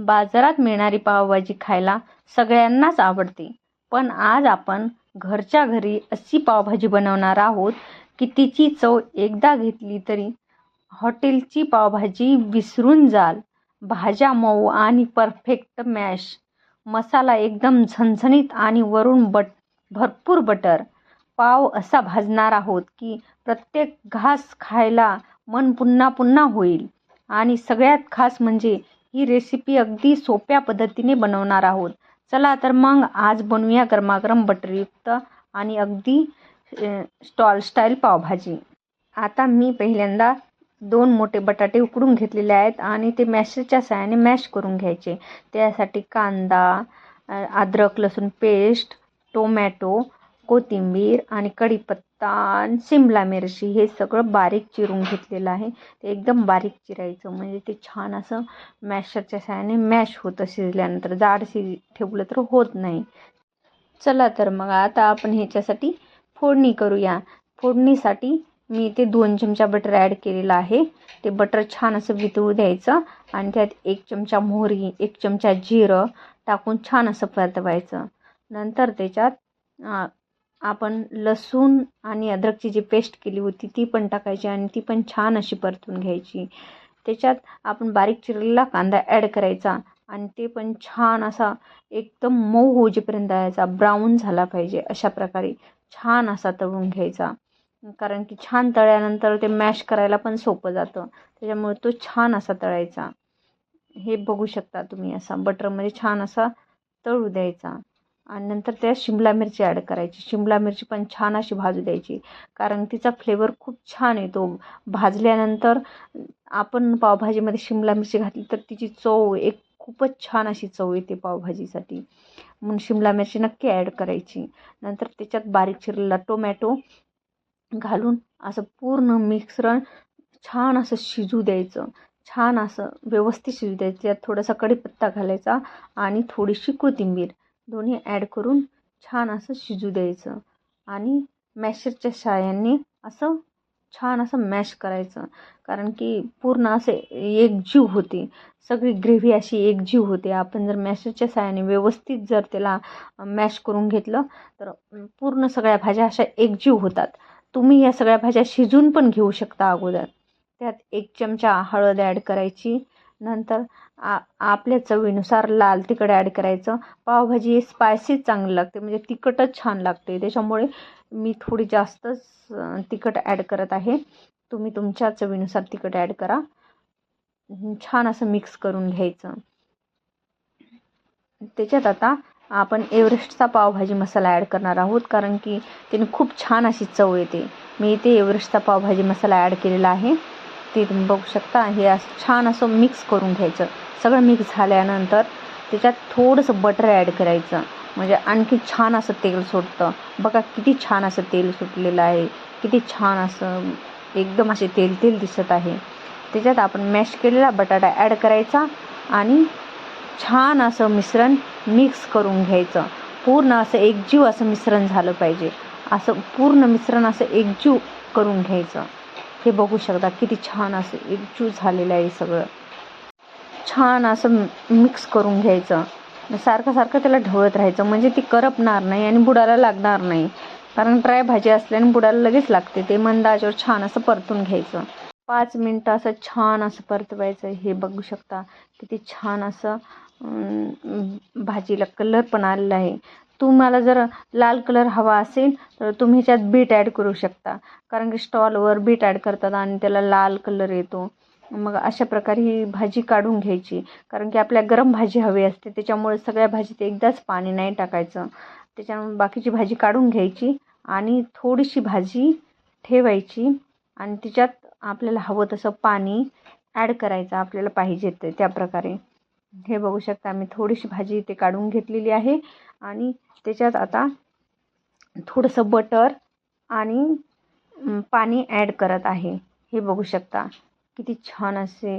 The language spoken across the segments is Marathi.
बाजारात मिळणारी पावभाजी खायला सगळ्यांनाच आवडते, पण आज आपण घरच्या घरी अशी पावभाजी बनवणार आहोत की तिची चव एकदा घेतली तरी हॉटेलची पावभाजी विसरून जाल. भाज्या मऊ आणि परफेक्ट मॅश, मसाला एकदम झणझणीत आणि वरून भरपूर बटर. पाव असा भाजणार आहोत की प्रत्येक घास खायला मन पुन्हा पुन्हा होईल. आणि सगळ्यात खास म्हणजे ही रेसिपी अगदी सोप्या पद्धतीने बनवणार आहोत. चला तर मग आज बनवूया गरमागरम बटरयुक्त आणि अगदी स्टॉल स्टाईल पावभाजी. आता मी पहिल्यांदा 2 मोठे बटाटे उकडून घेतलेले आहेत आणि ते मॅशरच्या साहाय्याने मॅश करून घ्यायचे. त्यासाठी कांदा, अद्रक लसूण पेस्ट, टोमॅटो, कोथिंबीर आणि कढीपत्ता आणि शिमला मिरची हे सगळं बारीक चिरून घेतलेलं आहे. ते एकदम बारीक चिरायचं म्हणजे ते छान असं मॅशरच्या साहाय्याने मॅश होतं. शिजल्यानंतर जाडशी ठेवलं तर होत नाही. चला तर मग आता आपण ह्याच्यासाठी फोडणी करूया. फोडणीसाठी मी इथे 2 चमचा बटर ॲड केलेलं आहे. ते बटर छान असं वितळू द्यायचं आणि त्यात 1 चमचा मोहरी, 1 चमचा जिरं टाकून छान असं परतवायचं. नंतर त्याच्यात आपण लसूण आणि अद्रकची जी पेस्ट केली होती ती पण टाकायची आणि ती पण छान अशी परतून घ्यायची. त्याच्यात आपण बारीक चिरलेला कांदा ॲड करायचा आणि ते पण छान असा एकदम मऊ होईपर्यंत तळायचा. ब्राऊन झाला पाहिजे अशा प्रकारे छान असा तळून घ्यायचा. कारण की छान तळल्यानंतर ते मॅश करायला पण सोपं जातं, त्याच्यामुळे तो छान असा तळायचा. हे बघू शकता तुम्ही असा बटरमध्ये छान असा तळू द्यायचा. आणि नंतर त्यात शिमला मिरची ॲड करायची. शिमला मिरची पण छान अशी भाजू द्यायची, कारण तिचा फ्लेवर खूप छान येतो भाजल्यानंतर. आपण पावभाजीमध्ये शिमला मिरची घातली तर तिची चव एक खूपच छान अशी चव येते पावभाजीसाठी, म्हणून शिमला मिरची नक्की ॲड करायची. नंतर त्याच्यात बारीक चिरलेला टोमॅटो घालून असं पूर्ण मिश्रण छान असं शिजू द्यायचं. छान असं व्यवस्थित शिजू द्यायचं. त्यात थोडासा कढीपत्ता घालायचा आणि थोडीशी कोथिंबीर दोन्ही ॲड करून छान असं शिजू द्यायचं. आणि मॅशरच्या साहाय्याने असं छान असं मॅश करायचं, कारण की पूर्ण असे एकजीव होते, सगळी ग्रेव्ही अशी एकजीव होते. आपण जर मॅशरच्या साहाय्याने व्यवस्थित जर त्याला मॅश करून घेतलं तर पूर्ण सगळ्या भाज्या अशा एकजीव होतात. तुम्ही या सगळ्या भाज्या शिजून पण घेऊ शकता अगोदर. त्यात 1 चमचा हळद ॲड करायची. नंतर आपल्या चवीनुसार लाल तिखट ॲड करायचं. पावभाजी स्पायसी चांगली लागते, म्हणजे तिखटच छान लागते, त्याच्यामुळे मी थोडी जास्तच तिखट ॲड करत आहे. तुम्ही तुमच्या चवीनुसार तिखट ॲड करा. छान असं मिक्स करून घ्यायचं. त्याच्यात आता आपण एव्हरेस्टचा पावभाजी मसाला ॲड करणार आहोत, कारण की त्याने खूप छान अशी चव येते. मी इथे एव्हरेस्टचा पावभाजी मसाला ॲड केलेला आहे, ते तुम्ही बघू शकता. हे असं छान असं मिक्स करून घ्यायचं. सगळं मिक्स झाल्यानंतर त्याच्यात थोडंसं बटर ॲड करायचं, म्हणजे आणखी छान असं तेल सुटतं. बघा किती छान असं तेल सुटलेलं आहे, किती छान असं एकदम असे तेल तेल दिसत आहे. त्याच्यात आपण मॅश केलेला बटाटा ॲड करायचा आणि छान असं मिश्रण मिक्स करून घ्यायचं. पूर्ण असं एकजीव असं मिश्रण झालं पाहिजे. असं पूर्ण मिश्रण असं एकजीव करून घ्यायचं. हे बघू शकता किती छान असं एकजीव झालेलं आहे. सगळं छान असं मिक्स करून घ्यायचं. सारखं सारखं त्याला ढवळत राहायचं, म्हणजे ती करपणार नाही आणि बुडाला लागणार नाही, कारण ड्राय भाजी असल्याने बुडाला लगेच लागते. ते मंद आचेवर छान असं परतून घ्यायचं. 5 मिनटं असं छान असं परतवायचं. हे बघू शकता किती छान असं भाजीला कलर पण आलेला आहे. तुम्हाला जर लाल कलर हवा असेल तर तुम्ही ह्याच्यात बीट ॲड करू शकता, कारण की स्टॉलवर बीट ॲड करतात आणि त्याला लाल कलर येतो. मग अशा प्रकारे ही भाजी काढून घ्यायची, कारण की आपल्या गरम भाजी हवी असते, त्याच्यामुळे सगळ्या भाजीत एकदाच पाणी नाही टाकायचं. त्याच्यामुळे बाकीची भाजी काढून घ्यायची आणि थोडीशी भाजी ठेवायची आणि त्याच्यात आपल्याला हवं तसं पाणी ॲड करायचं, आपल्याला पाहिजे ते त्या प्रकारे. हे बघू शकता मी थोडीशी भाजी इथे काढून घेतलेली आहे आणि त्याच्यात आता थोडंसं बटर आणि पाणी ॲड करत आहे. हे बघू शकता किती छान असे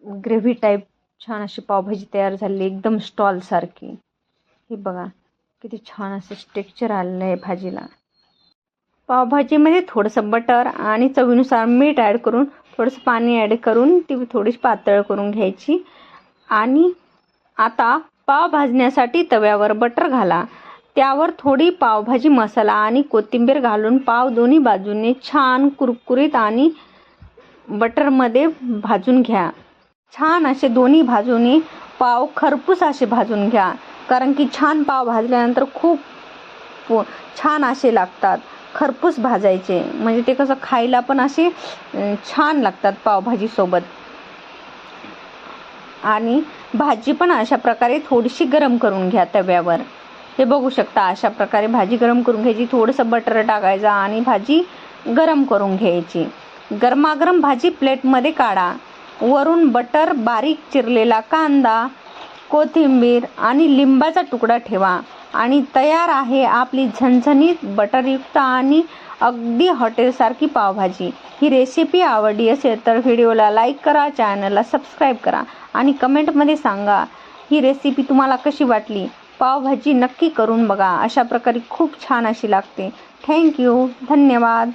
ग्रेव्ही टाईप छान अशी पावभाजी तयार झाली, एकदम स्टॉलसारखी. हे बघा किती छान असं टेक्स्चर आलेलं आहे भाजीला. पावभाजीमध्ये थोडंसं बटर आणि चवीनुसार मीठ ॲड करून थोडंसं पाणी ॲड करून ती थोडीशी पातळ करून घ्यायची आणि आता पाव भाजण्यासाठी तव्यावर बटर घाला. त्यावर थोडी पावभाजी मसाला आणि कोथिंबीर घालून पाव दोन्ही बाजूने छान कुरकुरीत आणि बटरमध्ये भाजून घ्या. छान असे दोन्ही बाजूने पाव खरपूस असे भाजून घ्या, कारण की छान पाव भाजल्यानंतर खूप छान असे लागतात. खरपूस भाजायचे म्हणजे ते कसं खायला पण असे छान लागतात पावभाजीसोबत. आणि भाजी पण अशा प्रकारे थोडीशी गरम करून घ्या तव्यावर. हे बघू शकता, अशा प्रकारे भाजी गरम करून घ्यायची. थोडंसं बटर टाकायचं आणि भाजी गरम करून घ्यायची. गरमागरम भाजी प्लेटमध्ये काढा. वरून बटर, बारीक चिरलेला कांदा, कोथिंबीर आणि लिंबाचा तुकडा ठेवा आणि तयार आहे आपली झणझणीत बटरयुक्त आणि अगदी हॉटेलसारखी पावभाजी. ही रेसिपी आवडली असेल तर व्हिडिओला लाईक करा, चॅनलला सबस्क्राईब करा आणि कमेंटमध्ये सांगा ही रेसिपी तुम्हाला कशी वाटली. पावभाजी नक्की करून बघा, अशा प्रकारे खूप छान अशी लागते. थँक्यू, धन्यवाद.